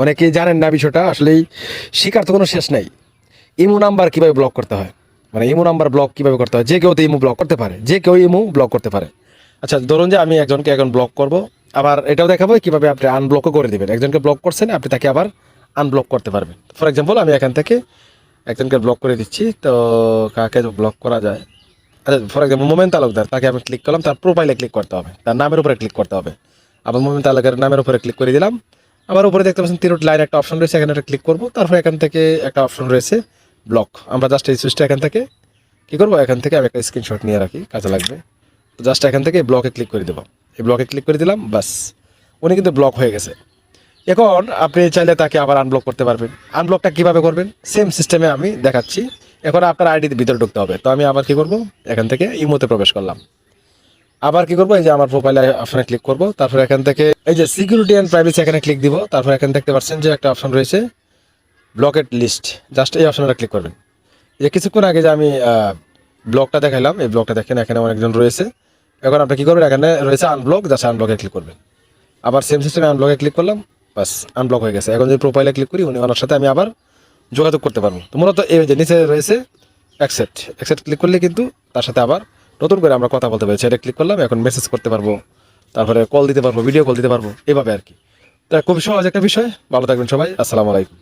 অনেকেই জানেন না বিষয়টা, আসলেই শিকার তো কোনো শেষ নাই। ইমো নাম্বার কীভাবে ব্লক করতে হয়, মানে ইমো নাম্বার ব্লক কীভাবে করতে হয়, যে কেউ তো ইমো ব্লক করতে পারে, যে কেউ ইমো ব্লক করতে পারে। আচ্ছা ধরুন যে আমি একজনকে এখন ব্লক করব, আবার এটাও দেখাবো কীভাবে আপনি আনব্লকও করে দেবেন। একজনকে ব্লক করছেন, আপনি তাকে আবার আনব্লক করতে পারবেন। ফর এক্সাম্পল আমি এখান থেকে একজনকে ব্লক করে দিচ্ছি, তো কাকে ব্লক করা যায়? আচ্ছা ফর এক্সাম্পল মোমেন তালুকদার, তাকে আমি ক্লিক করলাম, তার প্রোফাইলে ক্লিক করতে হবে, তার নামের উপরে ক্লিক করতে হবে। আবার মোমেন তালুকদারের নামের উপরে ক্লিক করে দিলাম। আবার উপরে দেখতে পাচ্ছেন তিনটি লাইন একটা অপশন রয়েছে, এখানে একটা ক্লিক করবো। তারপরে এখান থেকে একটা অপশন রয়েছে ব্লক। আমরা জাস্ট এই সুইচটা এখান থেকে কী করবো, এখান থেকে আমি একটা স্ক্রিনশট নিয়ে রাখি, কাজে লাগবে। তো জাস্ট এখান থেকে ব্লকে ক্লিক করে দেবো। এই ব্লকে ক্লিক করে দিলাম, বাস উনি কিন্তু ব্লক হয়ে গেছে। এখন আপনি চাইলে তাকে আবার আনব্লক করতে পারবেন। আনব্লকটা কীভাবে করবেন সেম সিস্টেমে আমি দেখাচ্ছি। এখন আপনার আইডির ভিতরে ঢুকতে হবে। তো আমি আবার কী করবো, এখান থেকে ইমোতে প্রবেশ করলাম। আবার কি করবো, এই যে আমার প্রোফাইলে অপশনে ক্লিক করবো। তারপর এখান থেকে এই যে সিকিউরিটি অ্যান্ড প্রাইভেসি এখানে ক্লিক দিব। তারপর এখানে দেখতে পাচ্ছেন যে একটা অপশন রয়েছে ব্লকেড লিস্ট, জাস্ট এই অপশনটা ক্লিক করবেন। যে কিছুক্ষণ আগে যে আমি ব্লকটা দেখাইলাম, এই ব্লকটা দেখেন এখানে অনেকজন রয়েছে। এখন আপনি কী করবেন, এখানে রয়েছে আনব্লক, জাস্ট আনব্লকে ক্লিক করবেন। আবার সেম সিস্টেমে আনব্লকে ক্লিক করলাম, বাস আনব্লক হয়ে গেছে। এখন যদি প্রোফাইলে ক্লিক করি, উনি ওনার সাথে আমি আবার যোগাযোগ করতে পারবো। তো মূলত এই যে নিচে রয়েছে অ্যাকসেপ্ট ক্লিক করলে কিন্তু তার সাথে আবার নতুন করে আমরা কথা বলতে পারি। সেটা ক্লিক করলাম, এখন মেসেজ করতে পারবো, তারপরে কল দিতে পারবো, ভিডিও কল দিতে পারবো, এভাবে আর কি। তা খুব সহজ একটা বিষয়। ভালো থাকবেন সবাই, আসসালামু আলাইকুম।